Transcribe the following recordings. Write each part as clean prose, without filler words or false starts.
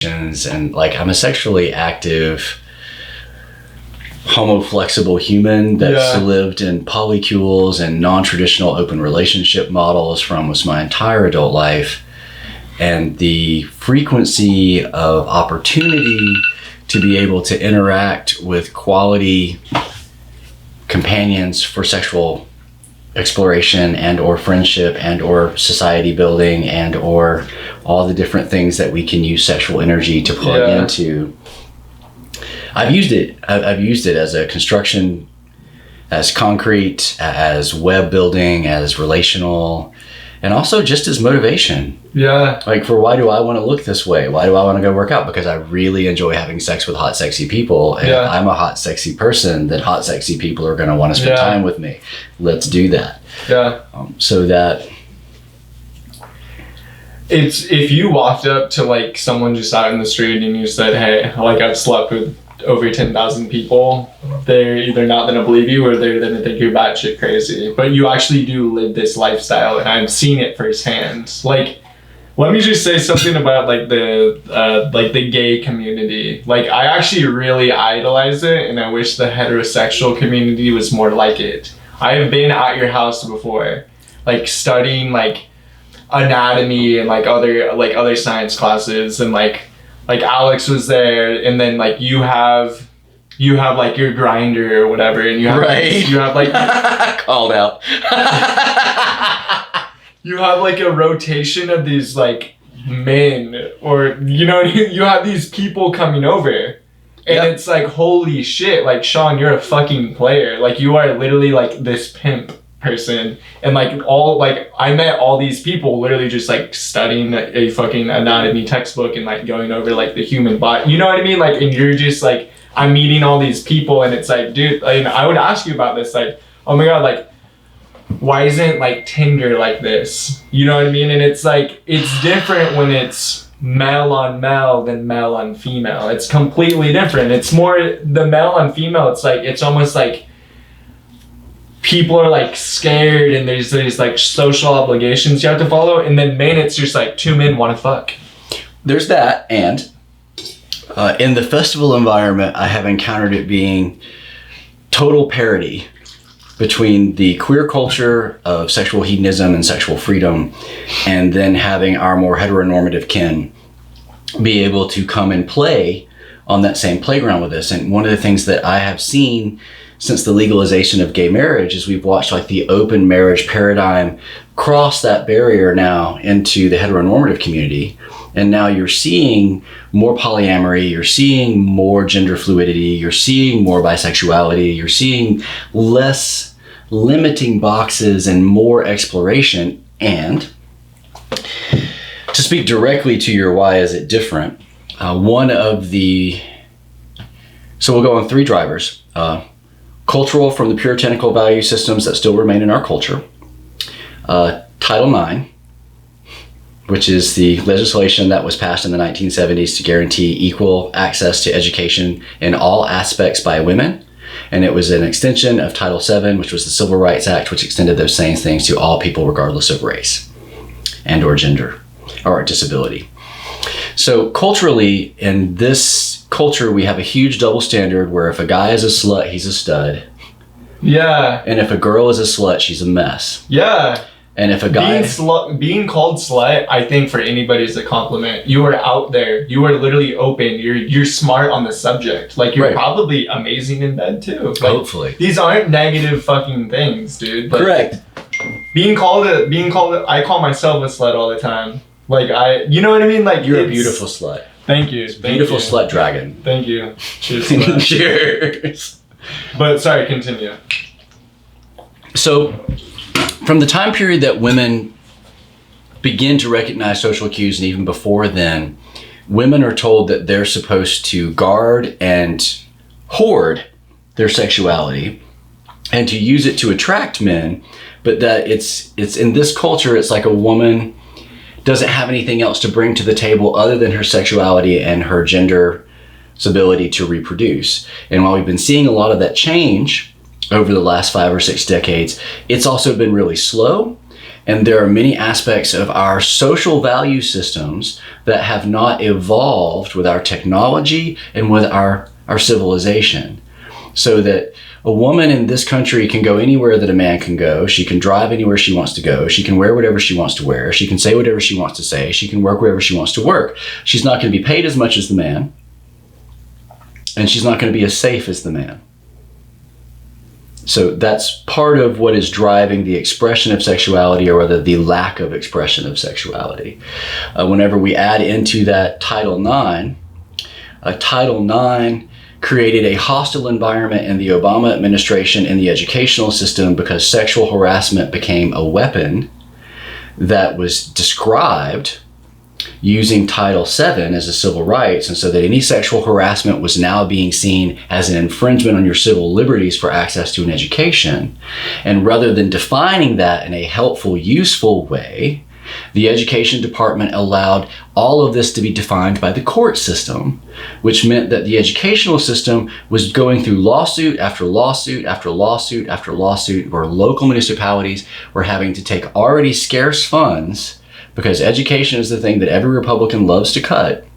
and like I'm a sexually active homo-flexible human that's lived in polycules and non-traditional open relationship models for almost my entire adult life. And the frequency of opportunity to be able to interact with quality companions for sexual exploration and or friendship and or society building and or all the different things that we can use sexual energy to plug into. I've used it as a construction, as concrete, as web building, as relational, and also just as motivation. Yeah. Like for why do I want to look this way? Why do I want to go work out? Because I really enjoy having sex with hot, sexy people. And if I'm a hot, sexy person, then hot, sexy people are going to want to spend time with me. Let's do that. Yeah. So that... It's, if you walked up to like someone just out in the street and you said, hey, like I've slept with over 10,000 people, they're either not going to believe you or they're going to think you're batshit crazy. But you actually do live this lifestyle, and I've seen it firsthand. Like, let me just say something about like the gay community. Like, I actually really idolize it, and I wish the heterosexual community was more like it. I have been at your house before, like studying like anatomy and like other science classes, and like Alex was there, and then like you have like your grinder or whatever, and you have you have like called out. You have like a rotation of these like men, or you know, you have these people coming over, and it's like, holy shit, like Sean, you're a fucking player. Like you are literally like this pimp person. And like I met all these people literally just like studying a fucking anatomy textbook and like going over like the human body, you know what I mean? Like, and you're just like, I'm meeting all these people, and it's like, dude, like, I would ask you about this, like, oh my god, like why isn't like Tinder like this, you know what I mean? And it's like, it's different when it's male on male than male on female. It's completely different. It's more the male on female, it's like, it's almost like people are like scared, and there's like social obligations you have to follow, and then men, it's just like two men want to fuck. There's that, and in the festival environment, I have encountered it being total parity between the queer culture of sexual hedonism and sexual freedom, and then having our more heteronormative kin be able to come and play on that same playground with us. And one of the things that I have seen since the legalization of gay marriage is we've watched like the open marriage paradigm cross that barrier now into the heteronormative community. And now you're seeing more polyamory, you're seeing more gender fluidity, you're seeing more bisexuality, you're seeing less limiting boxes and more exploration. And to speak directly to your why is it different, so we'll go on three drivers. Cultural, from the puritanical value systems that still remain in our culture. Title IX, which is the legislation that was passed in the 1970s to guarantee equal access to education in all aspects by women. And it was an extension of Title VII, which was the Civil Rights Act, which extended those same things to all people regardless of race and or gender or disability. So culturally, in this culture, we have a huge double standard where if a guy is a slut, he's a stud. Yeah. And if a girl is a slut, she's a mess. Yeah. And if a guy... Being called slut, I think for anybody is a compliment. You are out there. You are literally open. You're smart on the subject. Like, you're probably amazing in bed, too. Like, hopefully. These aren't negative fucking things, dude. Like, correct. I call myself a slut all the time. Like, you know what I mean? Like, you're a beautiful slut. Thank you. Beautiful slut dragon. Thank you. Cheers. Cheers. But sorry, continue. So, from the time period that women begin to recognize social cues, and even before then, women are told that they're supposed to guard and hoard their sexuality and to use it to attract men, but that it's in this culture, it's like a woman doesn't have anything else to bring to the table other than her sexuality and her gender's ability to reproduce. And while we've been seeing a lot of that change over the last 5 or 6 decades, it's also been really slow. And there are many aspects of our social value systems that have not evolved with our technology and with our civilization. So that a woman in this country can go anywhere that a man can go. She can drive anywhere she wants to go. She can wear whatever she wants to wear. She can say whatever she wants to say. She can work wherever she wants to work. She's not going to be paid as much as the man. And she's not going to be as safe as the man. So that's part of what is driving the expression of sexuality, or rather the lack of expression of sexuality. Whenever we add into that Title IX, Title IX created a hostile environment in the Obama administration in the educational system because sexual harassment became a weapon that was described using Title VII as a civil rights, and so that any sexual harassment was now being seen as an infringement on your civil liberties for access to an education. And rather than defining that in a helpful, useful way, the education department allowed all of this to be defined by the court system, which meant that the educational system was going through lawsuit after lawsuit after lawsuit after lawsuit, where local municipalities were having to take already scarce funds, because education is the thing that every Republican loves to cut,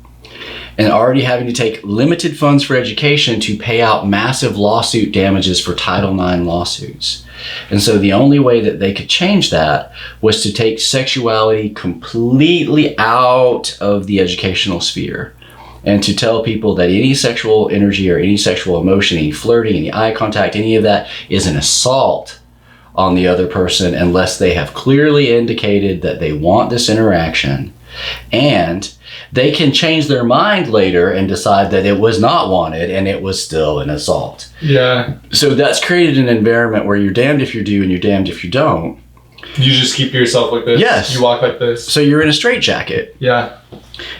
and already having to take limited funds for education to pay out massive lawsuit damages for Title IX lawsuits. And so the only way that they could change that was to take sexuality completely out of the educational sphere, and to tell people that any sexual energy or any sexual emotion, any flirting, any eye contact, any of that is an assault on the other person unless they have clearly indicated that they want this interaction. And they can change their mind later and decide that it was not wanted and it was still an assault. Yeah. So that's created an environment where you're damned if you do and you're damned if you don't. You just keep yourself like this. Yes. You walk like this. So you're in a straitjacket. Yeah.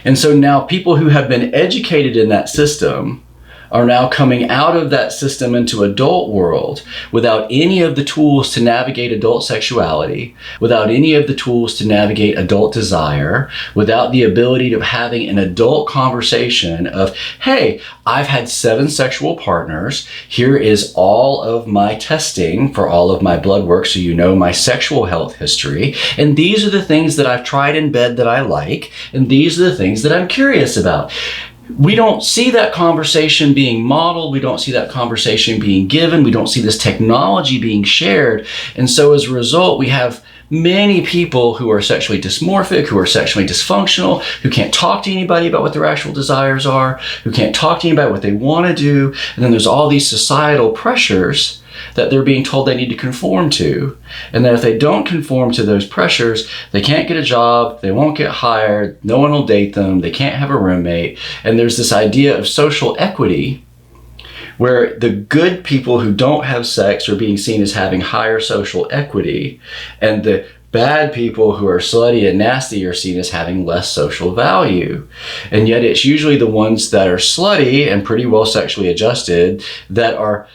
And so now people who have been educated in that system are now coming out of that system into adult world without any of the tools to navigate adult sexuality, without any of the tools to navigate adult desire, without the ability of having an adult conversation of, hey, I've had 7 sexual partners. Here is all of my testing for all of my blood work, so you know my sexual health history. And these are the things that I've tried in bed that I like. And these are the things that I'm curious about. We don't see that conversation being modeled. We don't see that conversation being given. We don't see this technology being shared. And so as a result, we have many people who are sexually dysmorphic, who are sexually dysfunctional, who can't talk to anybody about what their actual desires are, who can't talk to anybody about what they want to do. And then there's all these societal pressures that they're being told they need to conform to. And that if they don't conform to those pressures, they can't get a job, they won't get hired, no one will date them, they can't have a roommate. And there's this idea of social equity where the good people who don't have sex are being seen as having higher social equity, and the bad people who are slutty and nasty are seen as having less social value. And yet it's usually the ones that are slutty and pretty well sexually adjusted that are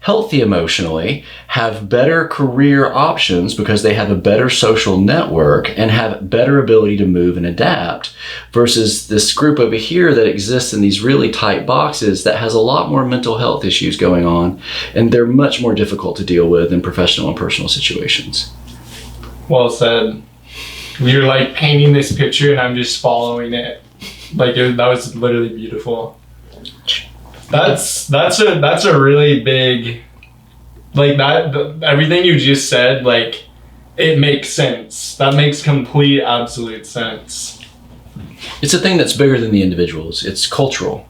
healthy emotionally, have better career options because they have a better social network and have better ability to move and adapt, versus this group over here that exists in these really tight boxes that has a lot more mental health issues going on, and they're much more difficult to deal with in professional and personal situations. Well said. You're like painting this picture and I'm just following it. Like that was literally beautiful. That's a really big, like that, everything you just said, like it makes sense. That makes complete, absolute sense. It's a thing that's bigger than the individuals. It's cultural.